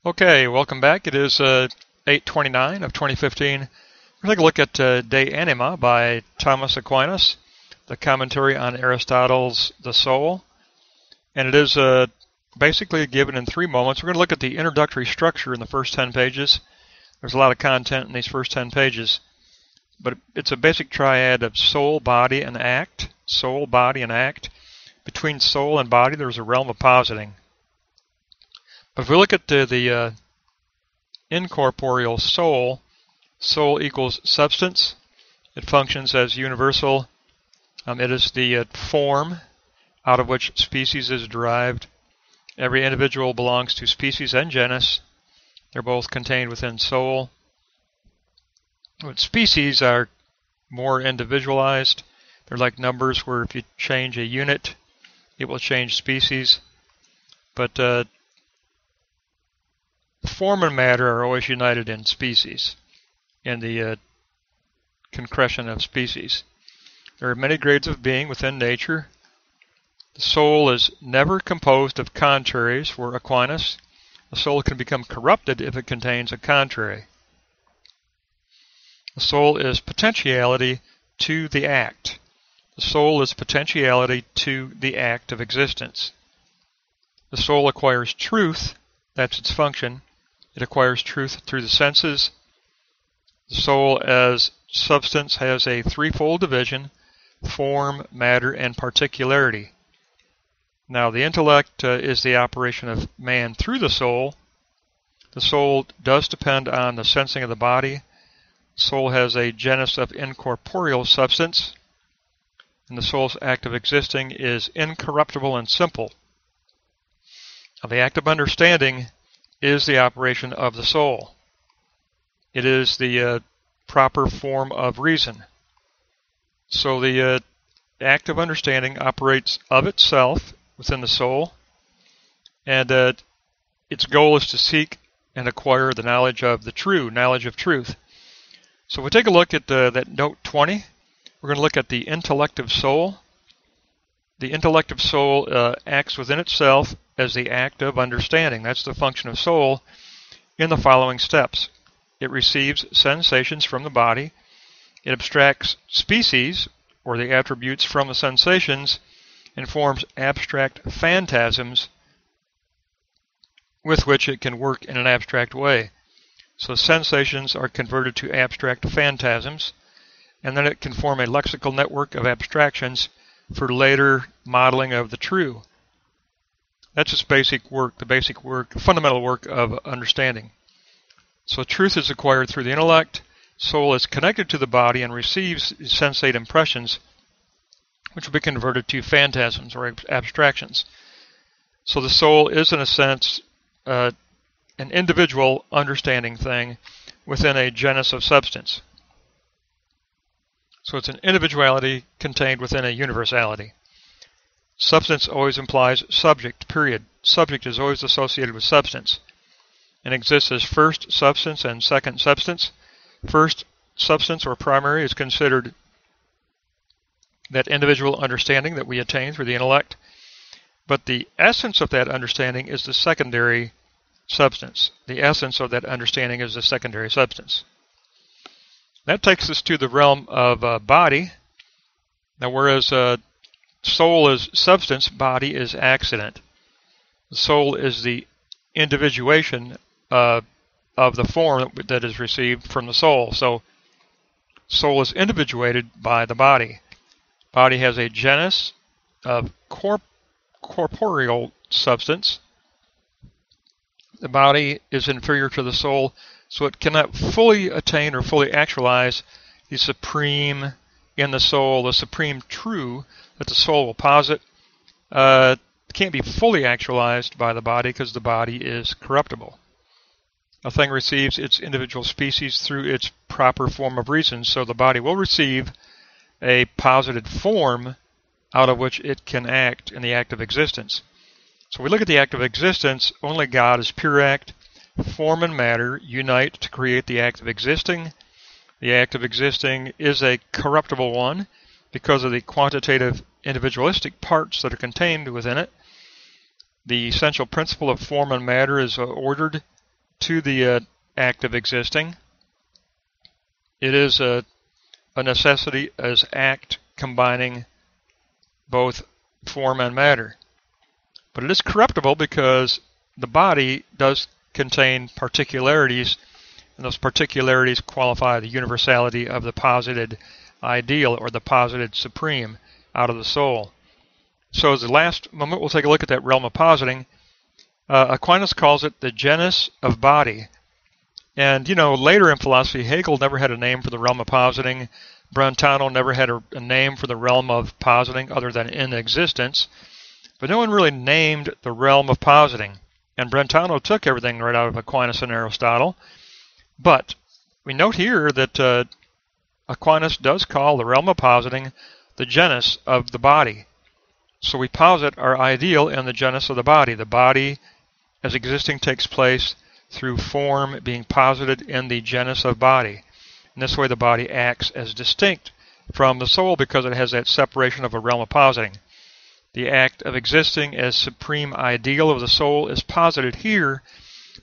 Okay, welcome back. It is 8/29 of 2015. We're going to take a look at De Anima by Thomas Aquinas, the commentary on Aristotle's The Soul. And it is basically given in 3 moments. We're going to look at the introductory structure in the first 10 pages. There's a lot of content in these first 10 pages. But it's a basic triad of soul, body, and act. Soul, body, and act. Between soul and body, there's a realm of positing. But if we look at the incorporeal soul, soul equals substance. It functions as universal. It is the form out of which species is derived. Every individual belongs to species and genus. They're both contained within soul. But species are more individualized. They're like numbers where if you change a unit, it will change species. But form and matter are always united in species, in the concretion of species. There are many grades of being within nature. The soul is never composed of contraries for Aquinas. The soul can become corrupted if it contains a contrary. The soul is potentiality to the act. The soul is potentiality to the act of existence. The soul acquires truth, that's its function. It acquires truth through the senses. The soul as substance has a threefold division: form, matter, and particularity. Now the intellect is the operation of man through the soul. The soul does depend on the sensing of the body. The soul has a genus of incorporeal substance, and the soul's act of existing is incorruptible and simple. Now, the act of understanding is the operation of the soul. It is the proper form of reason. So the act of understanding operates of itself within the soul, and its goal is to seek and acquire the knowledge of the true, knowledge of truth. So if we take a look at that note 20, we're going to look at the intellective soul. The intellective soul acts within itself as the act of understanding. That's the function of soul in the following steps. It receives sensations from the body. It abstracts species, or the attributes, from the sensations, and forms abstract phantasms with which it can work in an abstract way. So sensations are converted to abstract phantasms, and then it can form a lexical network of abstractions for later modeling of the true. That's its basic work, fundamental work of understanding. So truth is acquired through the intellect. Soul is connected to the body and receives sensate impressions, which will be converted to phantasms or abstractions. So the soul is, in a sense, an individual understanding thing within a genus of substance. So it's an individuality contained within a universality. Substance always implies subject, period. Subject is always associated with substance and exists as first substance and second substance. First substance, or primary, is considered that individual understanding that we attain through the intellect, but the essence of that understanding is the secondary substance. The essence of that understanding is the secondary substance. That takes us to the realm of body. Now, whereas soul is substance, body is accident. The soul is the individuation of the form that is received from the soul. So, soul is individuated by the body. Body has a genus of corporeal substance. The body is inferior to the soul, so it cannot fully attain or fully actualize the supreme in the soul, the supreme true that the soul will posit. It can't be fully actualized by the body because the body is corruptible. A thing receives its individual species through its proper form of reason, so the body will receive a posited form out of which it can act in the act of existence. So we look at the act of existence. Only God is pure act. Form and matter unite to create the act of existing. The act of existing is a corruptible one because of the quantitative individualistic parts that are contained within it. The essential principle of form and matter is ordered to the act of existing. It is a necessity as act combining both form and matter. But it is corruptible because the body does contain particularities, and those particularities qualify the universality of the posited ideal or the posited supreme out of the soul. So as the last moment, we'll take a look at that realm of positing. Aquinas calls it the genus of body. And, later in philosophy, Hegel never had a name for the realm of positing. Brentano never had a name for the realm of positing other than in existence. But no one really named the realm of positing. And Brentano took everything right out of Aquinas and Aristotle. But we note here that Aquinas does call the realm of positing the genus of the body. So we posit our ideal in the genus of the body. The body as existing takes place through form being posited in the genus of body. In this way the body acts as distinct from the soul because it has that separation of a realm of positing. The act of existing as supreme ideal of the soul is posited here,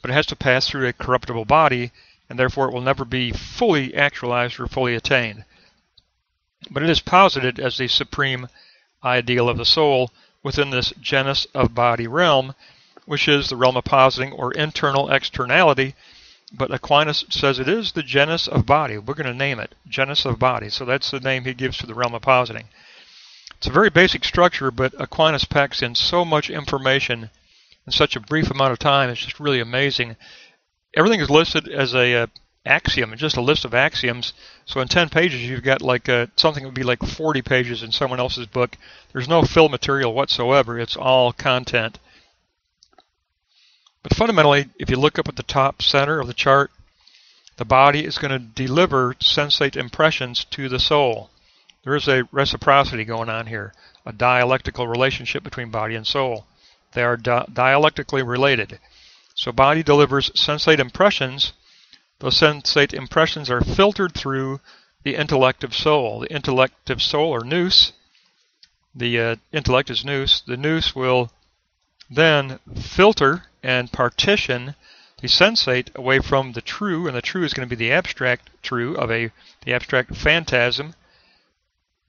but it has to pass through a corruptible body, and therefore it will never be fully actualized or fully attained. But it is posited as the supreme ideal of the soul within this genus of body realm, which is the realm of positing or internal externality. But Aquinas says it is the genus of body. We're going to name it genus of body. So that's the name he gives to the realm of positing. It's a very basic structure, but Aquinas packs in so much information in such a brief amount of time. It's just really amazing. Everything is listed as a axiom, just a list of axioms. So in 10 pages, you've got like something that would be like 40 pages in someone else's book. There's no fill material whatsoever. It's all content. But fundamentally, if you look up at the top center of the chart, the body is going to deliver sensate impressions to the soul. There is a reciprocity going on here, a dialectical relationship between body and soul. They are dialectically related. So body delivers sensate impressions. Those sensate impressions are filtered through the intellective soul. The intellective soul, or nous, the intellect is nous. The nous will then filter and partition the sensate away from the true, and the true is going to be the abstract true of the abstract phantasm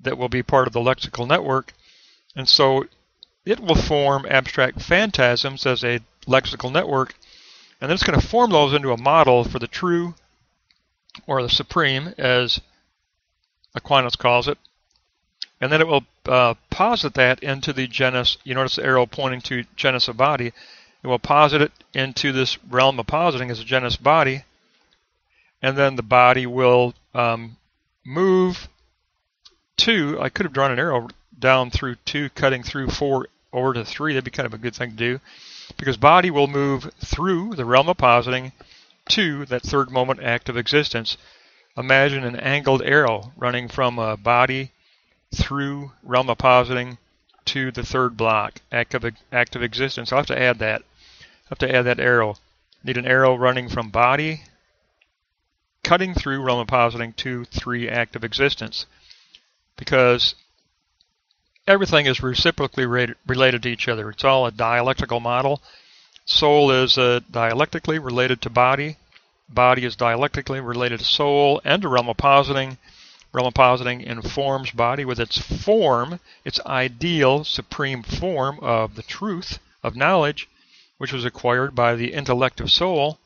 that will be part of the lexical network. And so it will form abstract phantasms as a lexical network, and then it's going to form those into a model for the true, or the supreme, as Aquinas calls it. And then it will posit that into the genus. You notice the arrow pointing to genus of body. It will posit it into this realm of positing as a genus body, and then the body will move to, I could have drawn an arrow down through 2, cutting through 4 over to 3. That'd be kind of a good thing to do, because body will move through the realm of positing to that third moment act of existence. Imagine an angled arrow running from a body through realm of positing to the third block, act of existence. I'll have to add that. I'll have to add that arrow. Need an arrow running from body, cutting through realm of positing to 3 act of existence. Because everything is reciprocally related to each other. It's all a dialectical model. Soul is dialectically related to body. Body is dialectically related to soul and to realm of positing. Realm of positing informs body with its form, its ideal supreme form of the truth of knowledge, which was acquired by the intellective soul.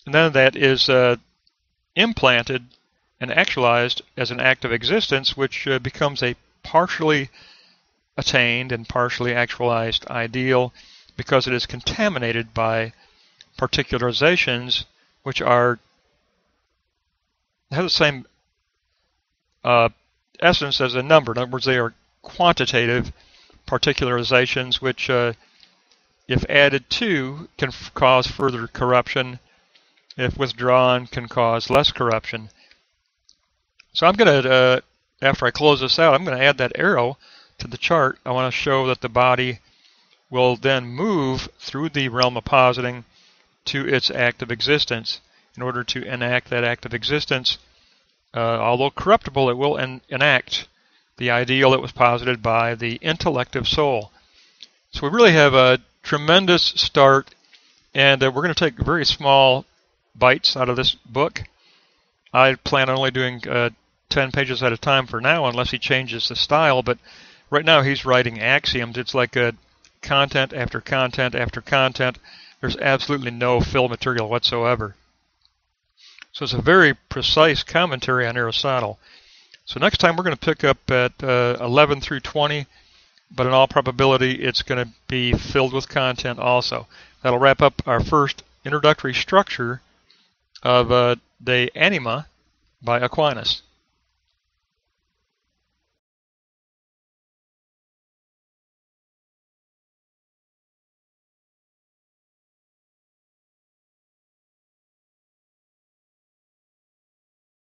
And then that is implanted and actualized as an act of existence, which becomes a partially attained and partially actualized ideal, because it is contaminated by particularizations which have the same essence as a number. In other words, they are quantitative particularizations which, if added to, can cause further corruption. If withdrawn, can cause less corruption. So I'm going to, after I close this out, I'm going to add that arrow to the chart. I want to show that the body will then move through the realm of positing to its act of existence. In order to enact that act of existence, although corruptible, it will enact the ideal that was posited by the intellective soul. So we really have a tremendous start, and we're going to take very small bites out of this book. I plan on only doing 10 pages at a time for now, unless he changes the style, but right now he's writing axioms. It's like a content after content after content. There's absolutely no fill material whatsoever. So it's a very precise commentary on Aristotle. So next time we're going to pick up at 11 through 20, but in all probability it's going to be filled with content also. That'll wrap up our first introductory structure of De Anima by Aquinas.